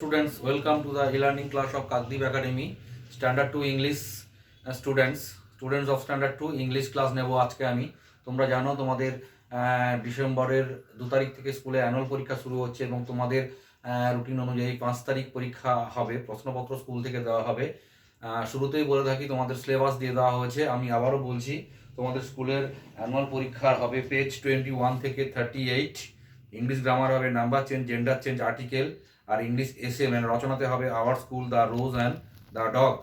Students, welcome to the e-learning class of Kakdeep Academy. Standard 2 English students of Standard 2 English class নেব আজকে আমি। তোমরা জানো তোমাদের ডিসেম্বরের 2 তারিখ থেকে স্কুলে অ্যানুয়াল পরীক্ষা শুরু হচ্ছে এবং তোমাদের রুটিন অনুযায়ী 5 তারিখ পরীক্ষা হবে। প্রশ্নপত্র স্কুল থেকে দেওয়া হবে। শুরুতেই বলে থাকি তোমাদের সিলেবাস দিয়ে দেওয়া হয়েছে। আমি আবারও বলছি, তোমাদের স্কুলের অ্যানুয়াল পরীক্ষা হবে পেজ 21 থেকে 38। ইংলিশ গ্রামার হবে, number change, gender change, article, আর ইংলিশ এসে মানে রচনাতে হবে our school, the rose and the dog.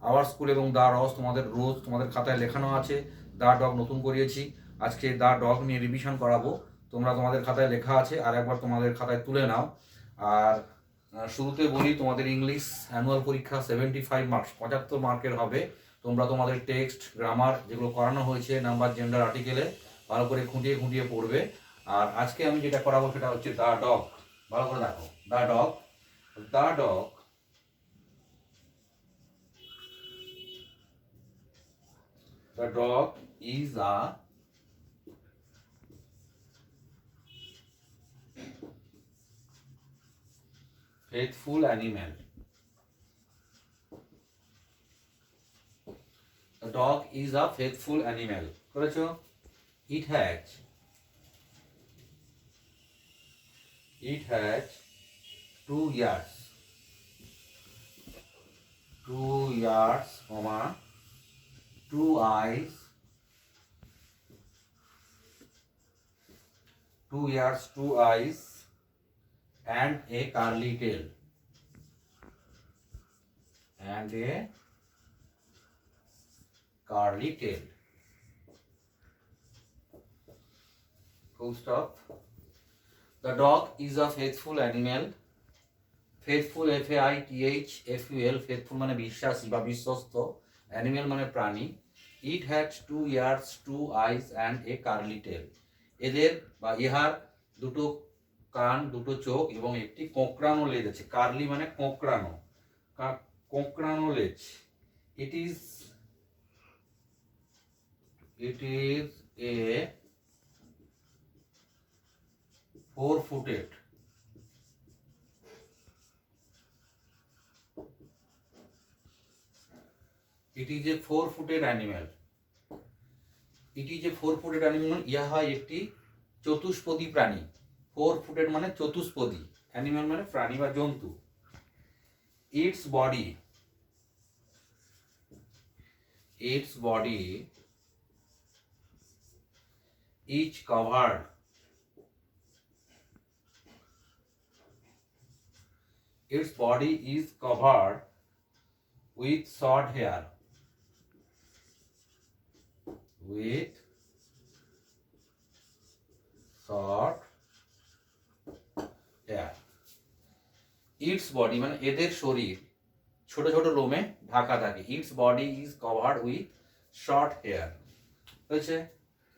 Our school এবং দ্য রজ তোমাদের রোজ তোমাদের খাতায় লেখানো আছে, দ্য ডগ নতুন করিয়েছি। আজকে দ্য ডগ নিয়ে রিভিশন করাবো। তোমরা তোমাদের খাতায় লেখা আছে, আর একবার তোমাদের খাতায় তুলে নাও। আর শুরুতে বলি, তোমাদের ইংলিশ অ্যানুয়াল পরীক্ষা 75 মার্কস, 75 মার্কের হবে। তোমরা তোমাদের টেক্সট, গ্রামার যেগুলো করানো হয়েছে, নাম্বার, জেন্ডার, আর্টিকেলে ভালো করে খুঁটিয়ে খুঁটিয়ে পড়বে। আর আজকে আমি যেটা করাবো সেটা হচ্ছে দ্য ডগ। ভালো করে দেখো, the dog. The dog the dog is a faithful animal. The dog is a faithful animal. করেছো? It has 2 ears. 2 ears, 2 eyes. 2 ears, 2 eyes, and a curly tail. And a curly tail. Full stop. The dog is a faithful animal. Faithful, Faithful, faithful মানে বিশ্বাসী বা বিশ্বস্ত, animal মানে প্রাণী। It has 2 ears, 2 eyes, and a curly tail. এদের বা ইহার দুটো কান, দুটো চোখ এবং একটি কোঁকড়ানো লেজ আছে। কার্লি মানে কোঁকড়ানো, কোঁকড়ানো লেজ। It is a 4-footed It is a 4-footed animal. It is a 4-footed animal. ইহা একটি চতুষ্পদী প্রাণী। 4-footed মানে চতুষ্পদী, অ্যানিমাল মানে প্রাণী বা জন্তু। Its body is covered with short hair. Its body মানে এদের শরীর ছোট ছোট লোমে ঢাকা থাকে। Its body is covered with short hair. হয়েছে?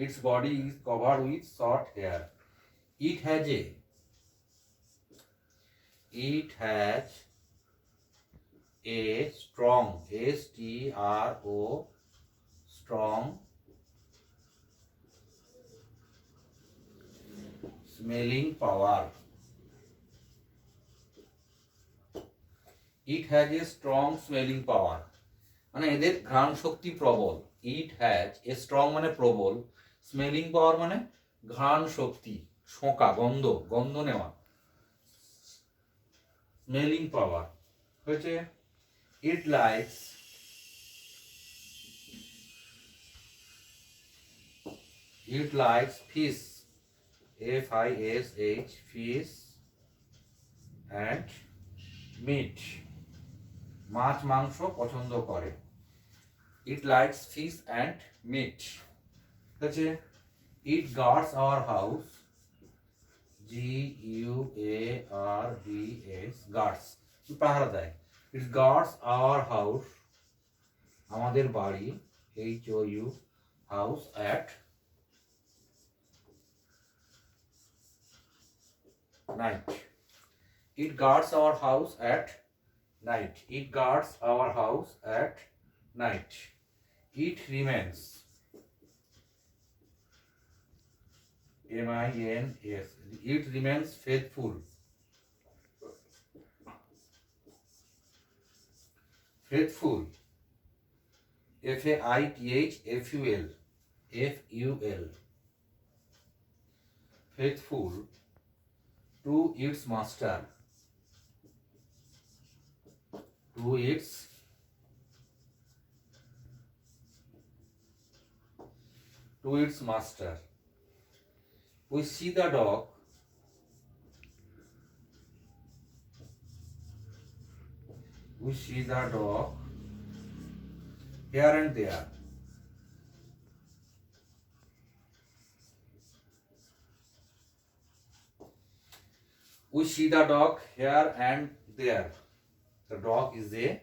Its body is covered with short hair. It has a strong, strong smelling power. It has a strong smelling power মানে এদের ঘ্রাণ শক্তি প্রবল। It has a strong মানে প্রবল, smelling power মানে ঘ্রাণ শক্তি, শোঁকা, গন্ধ নেওয়া, smelling power হয়েছে। It likes fish, fish and meat, মাছ মাংস পছন্দ করে। It likes fish and meat. আছে। It guards our house, GUARDS, guards পাহারা দেয়। It guards our house, আমাদের বাড়ি, HOU, house, at night. It guards our house at night. It guards our house at night. It remains MINS. It remains faithful. faithful, faithful, faithful to its master, to its master. We see the dog here and there. We see the dog here and there. The dog is a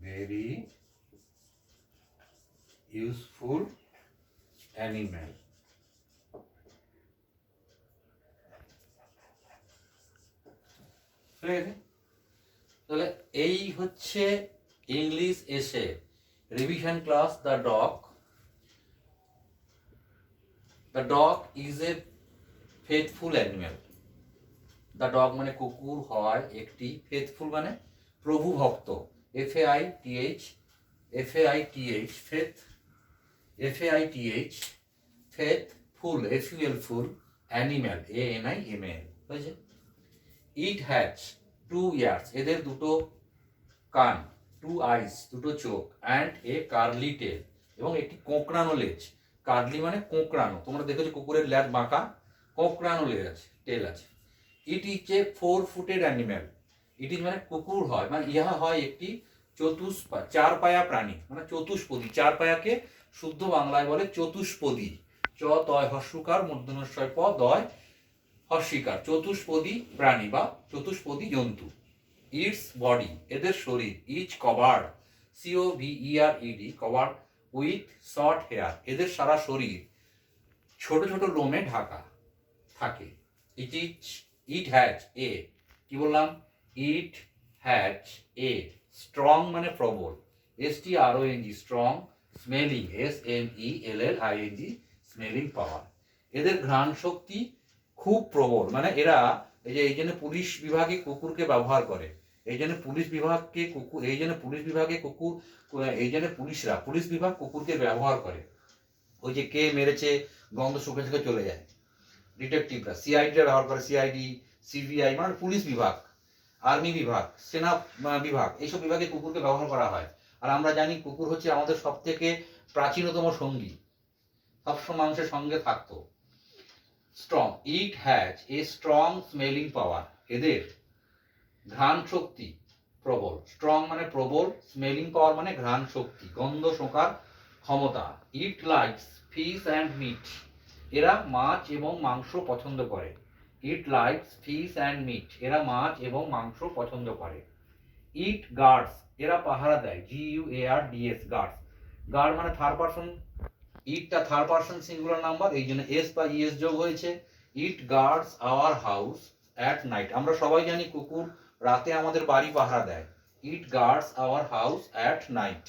very useful animal. তাহলে এই হচ্ছে English এসে revision class the dog is a faithful animal. The dog মানে কুকুর হয় একটি, faithful মানে প্রভু ভক্ত, FAITH ফেথফুল ফুল অ্যানিম্যাল ANIMAL হয়েছে। ইট হ্যাজ 2 ears, এদের দুটো কান, 2 eyes, দুটো চোখ, অ্যান্ড এ কার্লি টেল, এবং একটি কোঁকড়ানো লেজ। কার্লি মানে কোঁকড়ানো, তোমরা দেখেছো কুকুরের লেজ বাঁকা, কোঁকড়ানো লেজ আছে, টেল আছে। It is a 4-footed animal. It is মানে কুকুর হয়, মানে ইহা হয় একটি চার পায়া প্রাণী, মানে চতুষ্পদী। চার পায়াকে শুদ্ধ বাংলায় বলে চতুষ্পদী। চ তয় হস্যকার মূর্ধন্যস্বয় প দয় হস্যিকার, চতুষ্পদী প্রাণী বা চতুষ্পদী জন্তু। ইটস বডি, এদের শরীর, is covered, COVERED, covered with short hair, এদের সারা শরীর ছোট ছোট লোমে ঢাকা থাকে। ইট হ্যাজ এ, কি বললাম, ইট হ্যাজ এ স্ট্রং মানে প্রবল, STRONG strong, smelling SMELLING smelling power, এদের ঘ্রাণ শক্তি খুব প্রবল, মানে এরা এই জন্য পুলিশ বিভাগে কুকুরকে ব্যবহার করে, এই জন্য পুলিশ বিভাগ কুকুরকে ব্যবহার করে। ওই যে কে মেরেছে গন্ধ শুকে শুকে চলে যায়, ডিটেকটিভরা, CIDরা ব্যবহার করে, CID CBI মানে পুলিশ বিভাগ, আর্মি বিভাগ, সেনা বিভাগ, এইসব বিভাগে কুকুরকে ব্যবহার করা হয়। আর আমরা জানি কুকুর হচ্ছে আমাদের সব থেকে প্রাচীনতম সঙ্গী, সবসময় মানুষের সঙ্গে থাকতো। Strong, it has a strong smelling power, এদের ঘ্রাণ শক্তি প্রবল। স্ট্রং মানে প্রবল, স্মেলিং পাওয়ার মানে ঘ্রাণ শক্তি, গন্ধ শোঁকার ক্ষমতা। It likes fish and meat, এরা মাছ এবং মাংস পছন্দ করে। It likes fish and meat, এরা মাছ এবং মাংস পছন্দ করে। ইট গার্ডস, এরা পাহারা দেয়, GUARDS গার্ডস, গার্ড মানে থার্ড পারসন, ইটটা থার্ড পারসন সিঙ্গুলার নাম্বার, এই জন্য S বা ES যোগ হয়েছে। It guards our house at night, আমরা সবাই জানি কুকুর রাতে আমাদের বাড়ি পাহারা দেয়। It guards our house at night.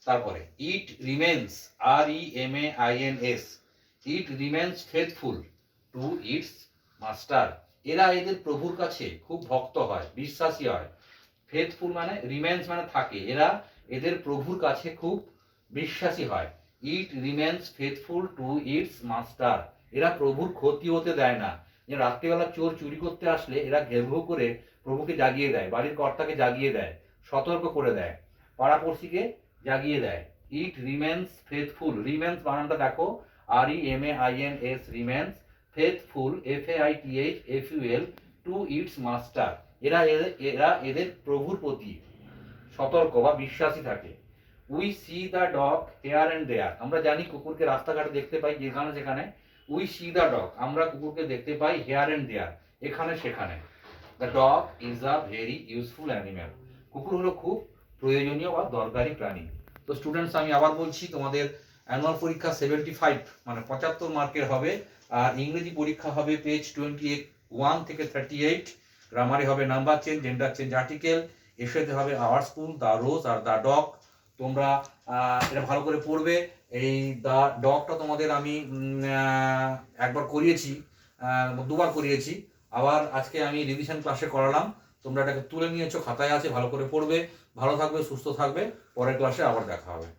তারপরে it remains, REMAINS, it remains faithful to its master, এরা এদের প্রভুর কাছে খুব ভক্ত হয়, বিশ্বাসী হয়। ফেথফুল মানে রিমেন্স মানে থাকে, এরা এদের প্রভুর কাছে খুব বিশ্বাসী হয়। ইট remains faithful to its master, এরা প্রভুর ক্ষতি হতে দেয় না, যে রাত্রিবেলা চোর চুরি করতে আসলে এরা ঘেউ ঘেউ করে প্রভুকে জাগিয়ে দেয়, বাড়ির কর্তাকে জাগিয়ে দেয়, সতর্ক করে দেয়, পাড়াপড়শিকে জাগিয়ে দেয়। ইট রিমেন্স ফেথফুল, রিমেন্স বানানটা দেখো, REMAINS remains, faithful FAITHFUL to its master, এরা এদের প্রভুর প্রতি সতর্ক বা বিশ্বাসী থাকে। We see the dog here and there, আমরা জানি কুকুরকে রাস্তাঘাটে দেখতে পাই যেখানে সেখানে। উই সি দ্য ডগ, আমরা কুকুরকে দেখতে পাই হেয়ার অ্যান্ড দেয়ার, এখানে সেখানে। The dog is a very useful animal, কুকুর হলো খুব প্রয়োজনীয় বা দরকারি প্রাণী। তো স্টুডেন্টস আমি আবার বলছি, তোমাদের অ্যানুয়াল পরীক্ষা 75 মানে 75 মার্কের হবে, আর ইংরেজি পরীক্ষা হবে পেজ 21 থেকে 38, গ্রামারে হবে number change, gender change, article, এসেতে হবে আওয়ার স্কুল, দ্য রোজ আর দ্য ডগ, তোমরা এটা ভালো করে পড়বে। এই দ্য ডগটা তোমাদের আমি একবার করিয়েছি, দুবার করিয়েছি, আবার আজকে আমি রিভিশন ক্লাসে করালাম। তোমরা এটাকে তুলে নিয়েছো, খাতায় আছে, ভালো করে পড়বে। ভালো থাকবে, সুস্থ থাকবে, পরের ক্লাসে আবার দেখা হবে।